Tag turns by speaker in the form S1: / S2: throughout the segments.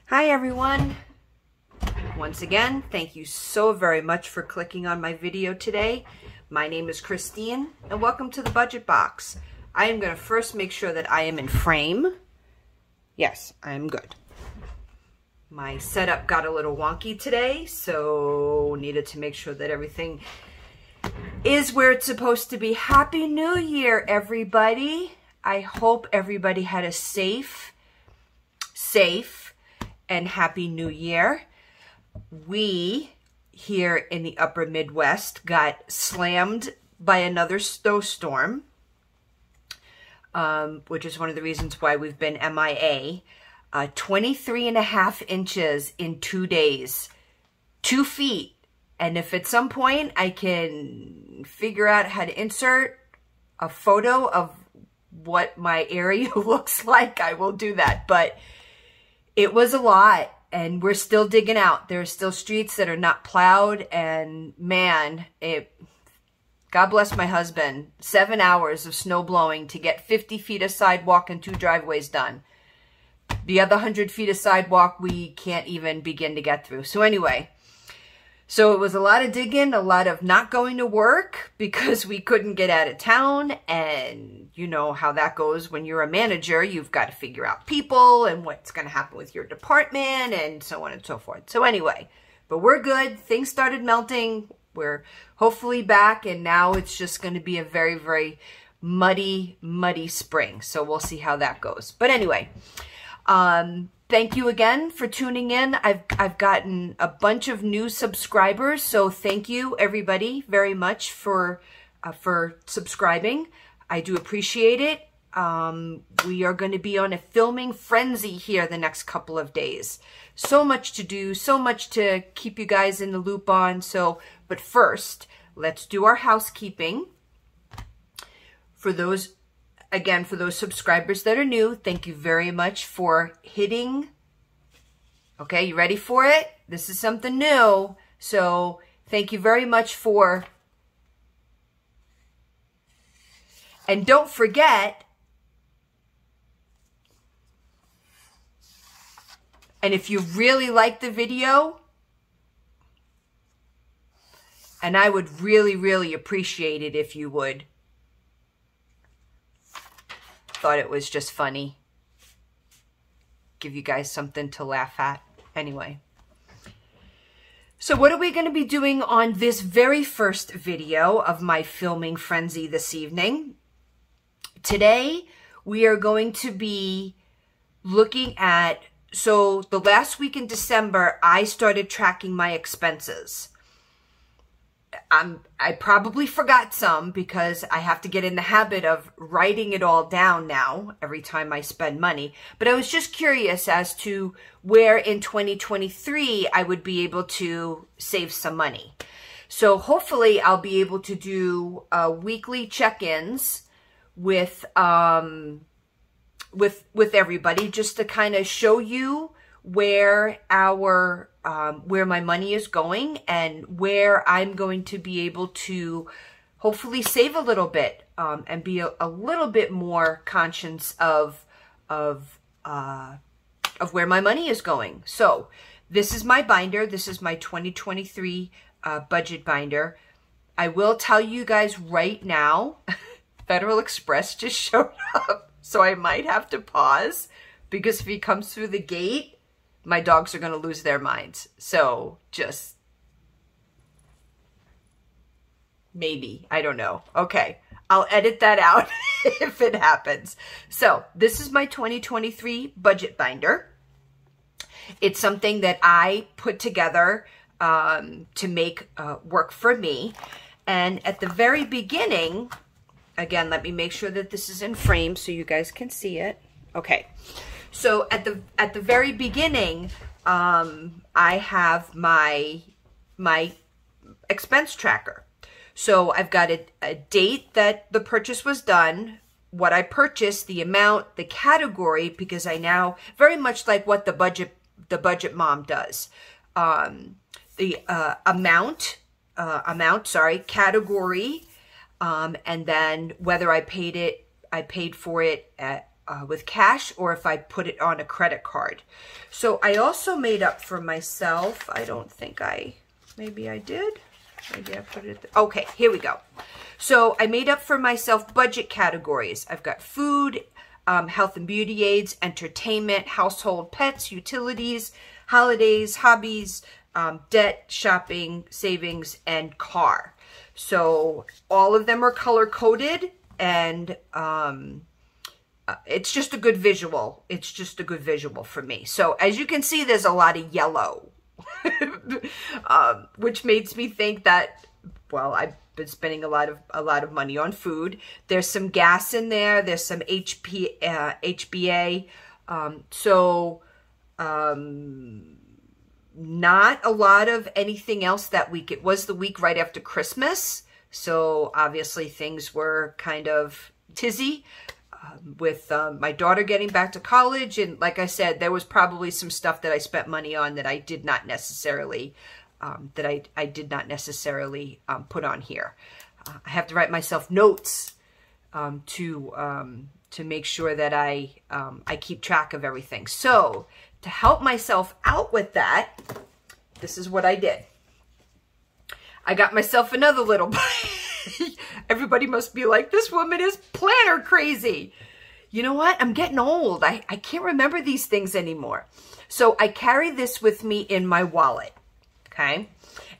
S1: Hi everyone. Once again, thank you so very much for clicking on my video today. My name is Christine and welcome to the Budget Box. I am going to first make sure that I am in frame. Yes, I am good. My setup got a little wonky today, so needed to make sure that everything is where it's supposed to be. Happy New Year, everybody. I hope everybody had a safe and happy New Year. We here in the upper Midwest got slammed by another snowstorm, which is one of the reasons why we've been MIA. 23.5 inches in 2 days, 2 feet. And if at some point I can figure out how to insert a photo of what my area looks like, I will do that. But it was a lot, and we're still digging out. There are still streets that are not plowed, and man, God bless my husband, 7 hours of snow blowing to get 50 feet of sidewalk and 2 driveways done. The other 100 feet of sidewalk we can't even begin to get through. So anyway, so it was a lot of digging, a lot of not going to work because we couldn't get out of town. And you know how that goes when you're a manager. You've got to figure out people and what's going to happen with your department and so on and so forth. So anyway, but we're good. Things started melting. We're hopefully back. And now it's just going to be a very, very muddy spring. So we'll see how that goes. But anyway, thank you again for tuning in. I've gotten a bunch of new subscribers, so thank you everybody very much for subscribing. I do appreciate it. We are going to be on a filming frenzy here the next couple of days. So much to do, so much to keep you guys in the loop on. So, but first, let's do our housekeeping. For those Again, for those subscribers that are new, thank you very much for hitting. Okay, you ready for it? This is something new. So thank you very much for. And don't forget, and if you really like the video, and I would really, really appreciate it if you would. Thought it was just funny. Give you guys something to laugh at. Anyway. So what are we going to be doing on this very first video of my filming frenzy this evening? Today, we are going to be looking at, so the last week in December, I started tracking my expenses. I probably forgot some because I have to get in the habit of writing it all down now every time I spend money. But I was just curious as to where in 2023 I would be able to save some money. So hopefully I'll be able to do weekly check-ins with everybody just to kind of show you where where my money is going and where I'm going to be able to hopefully save a little bit and be a little bit more conscious of where my money is going. So this is my binder. This is my 2023 budget binder. I will tell you guys right now, Federal Express just showed up, so I might have to pause because if he comes through the gate, my dogs are going to lose their minds. So just maybe, I don't know. Okay, I'll edit that out if it happens. So this is my 2023 budget binder. It's something that I put together to make work for me. And at the very beginning, again, let me make sure that this is in frame so you guys can see it. Okay. So at the very beginning, I have my expense tracker. So I've got a date that the purchase was done, what I purchased, the amount, the category, because I now very much like what the budget mom does. The amount, category, and then whether I paid for it with cash or if I put it on a credit card. So I also made up for myself. I don't think maybe I did. Maybe I put it, okay, here we go. So I made up for myself budget categories. I've got food, health and beauty aids, entertainment, household, pets, utilities, holidays, hobbies, debt, shopping, savings, and car. So all of them are color coded, and it's just a good visual. It's just a good visual for me. So as you can see, there's a lot of yellow, which makes me think that, well, I've been spending a lot of money on food. There's some gas in there. There's some HBA. Not a lot of anything else that week. It was the week right after Christmas. So obviously things were kind of tizzy with my daughter getting back to college. And like I said, there was probably some stuff that I spent money on that I did not necessarily, put on here. I have to write myself notes to make sure that I keep track of everything. So to help myself out with that, this is what I did. I got myself another little, everybody must be like, this woman is planner crazy. You know what? I'm getting old. I can't remember these things anymore. So I carry this with me in my wallet, okay?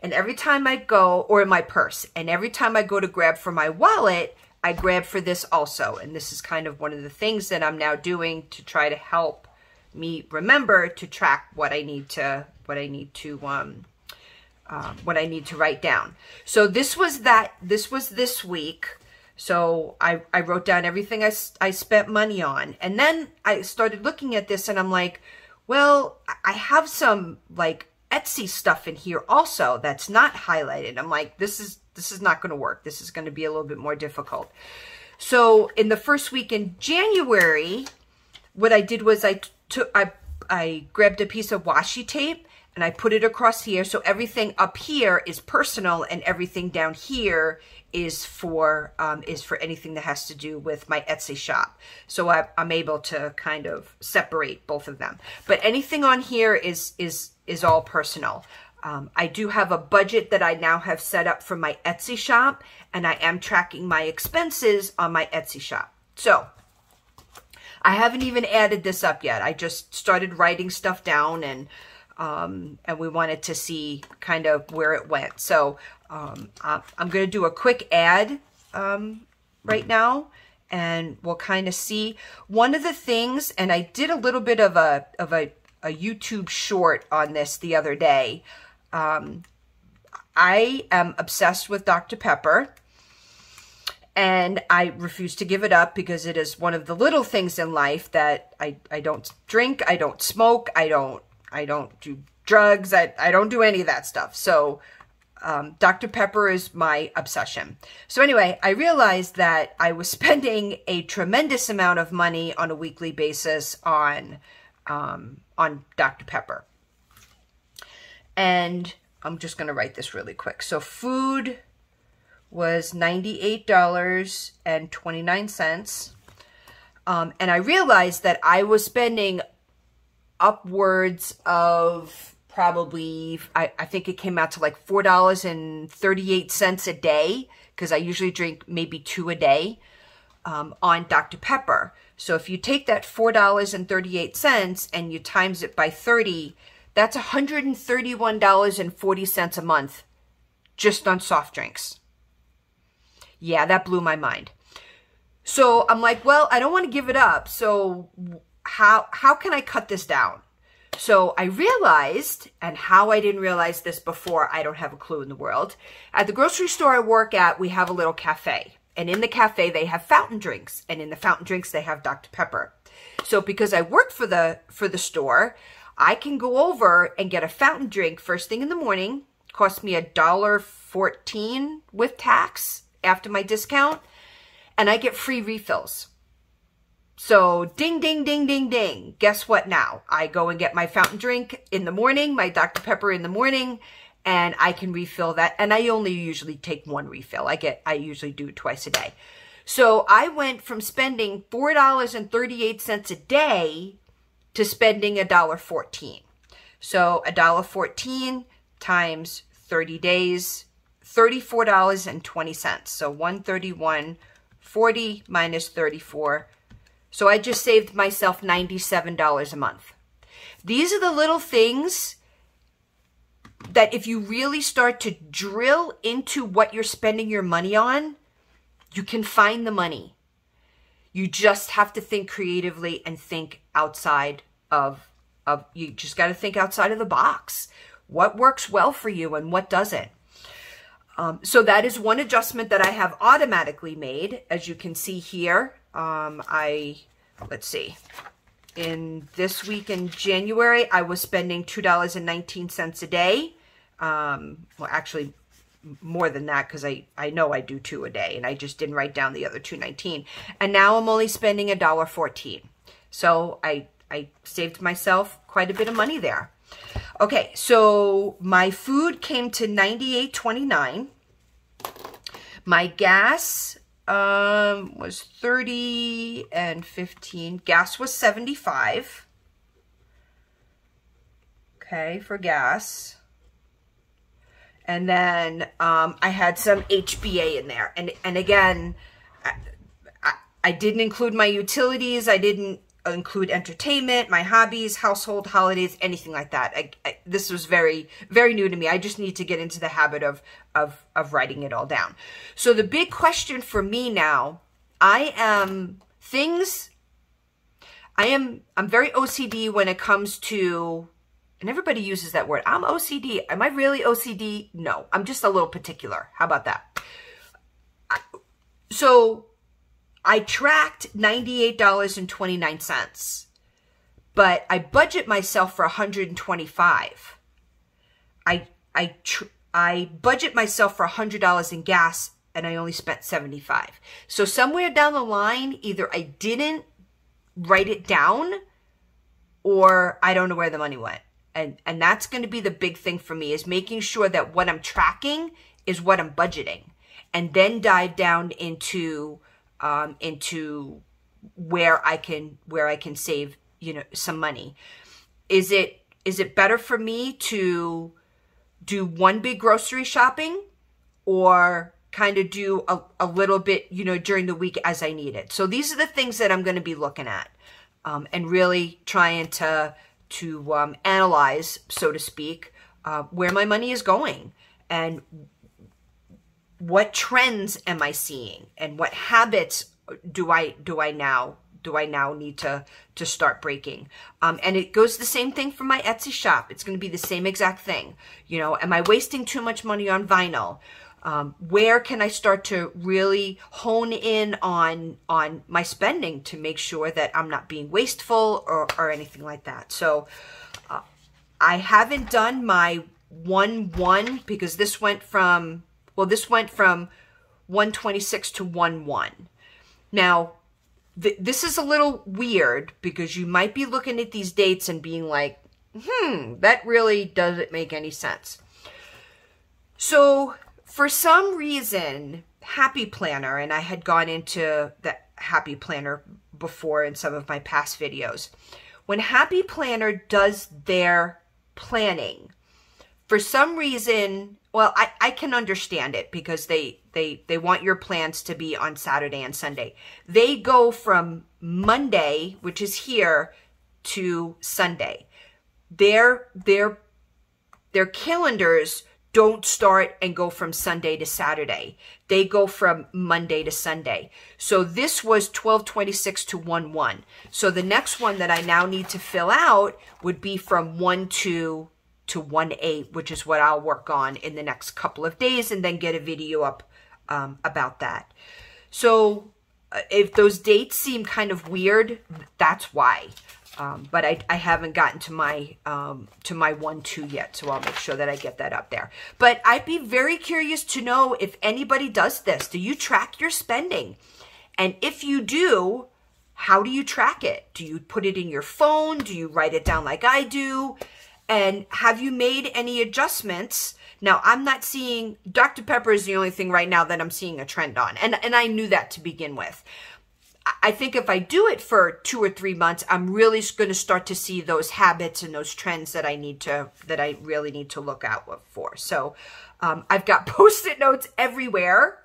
S1: And every time I go, or in my purse, and every time I go to grab for my wallet, I grab for this also. And this is kind of one of the things that I'm now doing to try to help me remember to track what I need to write down. So this was this week. So I wrote down everything I spent money on. And then I started looking at this and I'm like, well, I have some like Etsy stuff in here also that's not highlighted. I'm like, this is not going to work. This is going to be a little bit more difficult. So in the first week in January, what I did was I grabbed a piece of washi tape and I put it across here. So everything up here is personal and everything down here is for anything that has to do with my Etsy shop. So I'm able to kind of separate both of them. But anything on here is all personal. I do have a budget that I now have set up for my Etsy shop, and I am tracking my expenses on my Etsy shop. So I haven't even added this up yet. I just started writing stuff down, and we wanted to see kind of where it went. So I'm going to do a quick ad right now, and we'll kind of see. One of the things, and I did a little bit of a YouTube short on this the other day. I am obsessed with Dr. Pepper, and I refuse to give it up because it is one of the little things in life that I don't drink, I don't smoke, I don't do drugs, I don't do any of that stuff. So Dr. Pepper is my obsession. So anyway, I realized that I was spending a tremendous amount of money on a weekly basis on Dr. Pepper. And I'm just going to write this really quick. So food was $98.29. And I realized that I was spending upwards of probably, I think it came out to like $4.38 a day, because I usually drink maybe 2 a day on Dr. Pepper. So if you take that $4.38 and you times it by 30, that's $131.40 a month just on soft drinks. Yeah, that blew my mind. So I'm like, well, I don't want to give it up. So how can I cut this down? So I realized, and how I didn't realize this before, I don't have a clue in the world. At the grocery store I work at, we have a little cafe. And in the cafe, they have fountain drinks. And in the fountain drinks, they have Dr. Pepper. So because I work for the store, I can go over and get a fountain drink first thing in the morning. Cost me $1.14 with tax after my discount. And I get free refills. So ding, ding, ding, ding, ding. Guess what now? I go and get my fountain drink in the morning, my Dr. Pepper in the morning, and I can refill that. And I only usually take 1 refill. I usually do it twice a day. So I went from spending $4.38 a day to spending $1.14. So $1.14 times 30 days, $34.20. So $131.40 minus 34. So I just saved myself $97 a month. These are the little things that if you really start to drill into what you're spending your money on, you can find the money. You just have to think creatively and think outside of you just got to think outside of the box. What works well for you and what doesn't. So that is one adjustment that I have automatically made. As you can see here, let's see. In this week in January, I was spending $2.19 a day. Well, actually, more than that, because I know I do 2 a day, and I just didn't write down the other $2.19. And now I'm only spending $1.14. So I saved myself quite a bit of money there. Okay, so my food came to $98.29. My gas was $30 and $15. Gas was $75. Okay, for gas. And then I had some HBA in there. And again, I didn't include my utilities. I didn't include entertainment, my hobbies, household, holidays, anything like that. This was very, very new to me. I just need to get into the habit of writing it all down. So the big question for me now, I'm very OCD when it comes to, and everybody uses that word. I'm OCD. Am I really OCD? No, I'm just a little particular. How about that? So I tracked $98.29, but I budget myself for $125. I budget myself for $100 in gas, and I only spent $75. So somewhere down the line, either I didn't write it down, or I don't know where the money went. And that's going to be the big thing for me, is making sure that what I'm tracking is what I'm budgeting, and then dive down into where I can save, some money. Is it better for me to do one big grocery shopping, or kind of do a little bit, during the week as I need it? So these are the things that I'm going to be looking at, and really trying to analyze, so to speak, where my money is going, and what trends am I seeing, and what habits do I now need to start breaking? And it goes the same thing for my Etsy shop. It's going to be the same exact thing. Am I wasting too much money on vinyl? Where can I start to really hone in on my spending to make sure that I'm not being wasteful or anything like that? So I haven't done my 1-1 because this went from 126 to 1-1. Now, this is a little weird because you might be looking at these dates and being like, that really doesn't make any sense. So for some reason, Happy Planner, and I had gone into the Happy Planner before in some of my past videos, when Happy Planner does their planning, for some reason, well, I can understand it because they want your plans to be on Saturday and Sunday. They go from Monday, which is here, to Sunday. Their calendars don't start and go from Sunday to Saturday. They go from Monday to Sunday. So this was 12/26 to 1/1. So the next one that I now need to fill out would be from 1/2 to 1/8, which is what I'll work on in the next couple of days, and then get a video up about that. So if those dates seem kind of weird, that's why. But I haven't gotten to my 1/2 yet, so I'll make sure that I get that up there. But I'd be very curious to know if anybody does this. Do you track your spending? And if you do, how do you track it? Do you put it in your phone? Do you write it down like I do? And have you made any adjustments? Now, I'm not seeing, Dr. Pepper is the only thing right now that I'm seeing a trend on. And I knew that to begin with. I think if I do it for 2 or 3 months, I'm really going to start to see those habits and those trends that I really need to look out for. So I've got Post-it notes everywhere.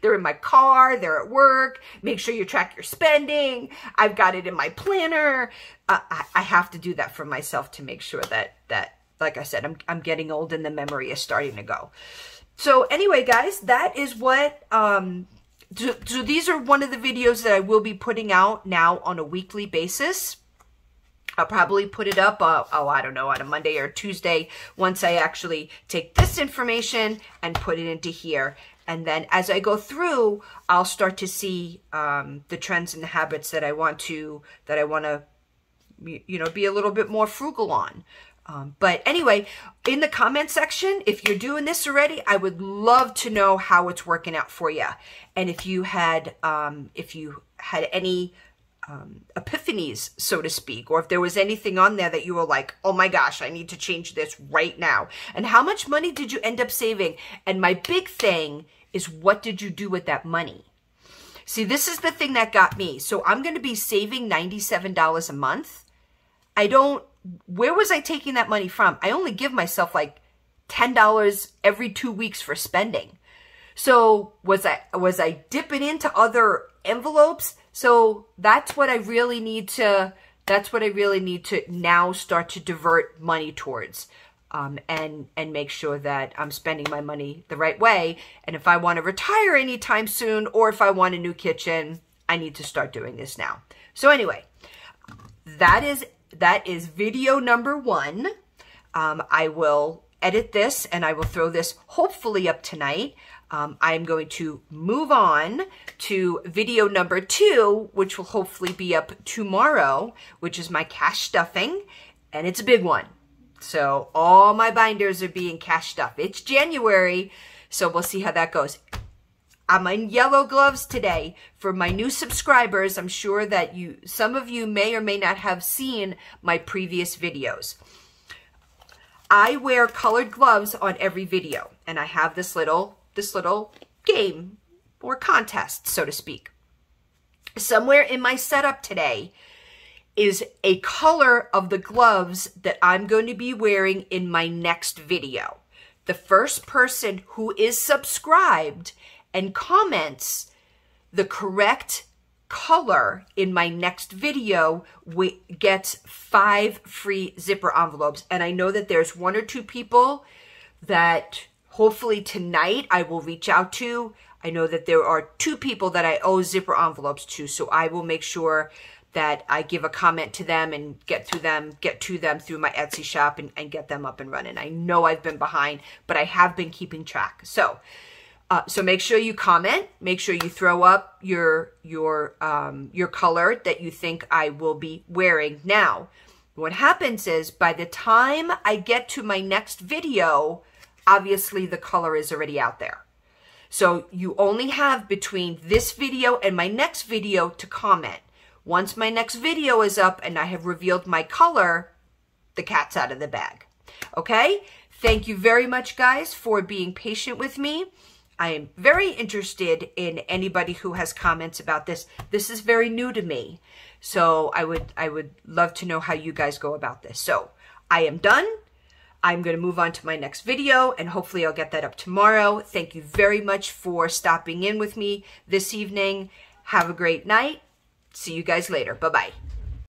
S1: They're in my car, they're at work. Make sure you track your spending. I've got it in my planner. I have to do that for myself to make sure that like I said, I'm getting old and the memory is starting to go. So anyway, guys, that is what, so these are one of the videos that I will be putting out now on a weekly basis. I'll probably put it up, I don't know, on a Monday or Tuesday once I actually take this information and put it into here. And then as I go through, I'll start to see the trends and the habits that I want to, you know, be a little bit more frugal on. But anyway, in the comment section, if you're doing this already, I would love to know how it's working out for you. And if you had any epiphanies, so to speak, or if there was anything on there that you were like, oh my gosh, I need to change this right now. And how much money did you end up saving? And my big thing is, what did you do with that money? See, this is the thing that got me. So I'm going to be saving $97 a month. Where was I taking that money from? I only give myself like $10 every 2 weeks for spending. So was I dipping into other envelopes? So that's what I really need to now start to divert money towards, and make sure that I'm spending my money the right way. And if I want to retire anytime soon, or if I want a new kitchen, I need to start doing this now. So anyway, that is video number 1. I will edit this and I will throw this hopefully up tonight. I'm going to move on to video number 2, which will hopefully be up tomorrow, which is my cash stuffing, and it's a big one. So all my binders are being cash stuffed. It's January, so we'll see how that goes. I'm in yellow gloves today for my new subscribers. I'm sure that some of you may or may not have seen my previous videos. I wear colored gloves on every video, and I have this little game or contest, so to speak. Somewhere in my setup today is a color of the gloves that I'm going to be wearing in my next video. The first person who is subscribed and comments the correct color in my next video gets 5 free zipper envelopes. And I know that there's 1 or 2 people that hopefully tonight I will reach out to. I know that there are 2 people that I owe zipper envelopes to, so I will make sure that I give a comment to them and get to them through my Etsy shop and get them up and running. I know I've been behind, but I have been keeping track. So make sure you comment. Make sure you throw up your color that you think I will be wearing. Now, what happens is by the time I get to my next video, obviously the color is already out there. So you only have between this video and my next video to comment. Once my next video is up and I have revealed my color, the cat's out of the bag. Okay? Thank you very much, guys, for being patient with me. I am very interested in anybody who has comments about this. This is very new to me. So I would love to know how you guys go about this. So I am done. I'm going to move on to my next video, and hopefully I'll get that up tomorrow. Thank you very much for stopping in with me this evening. Have a great night. See you guys later. Bye-bye.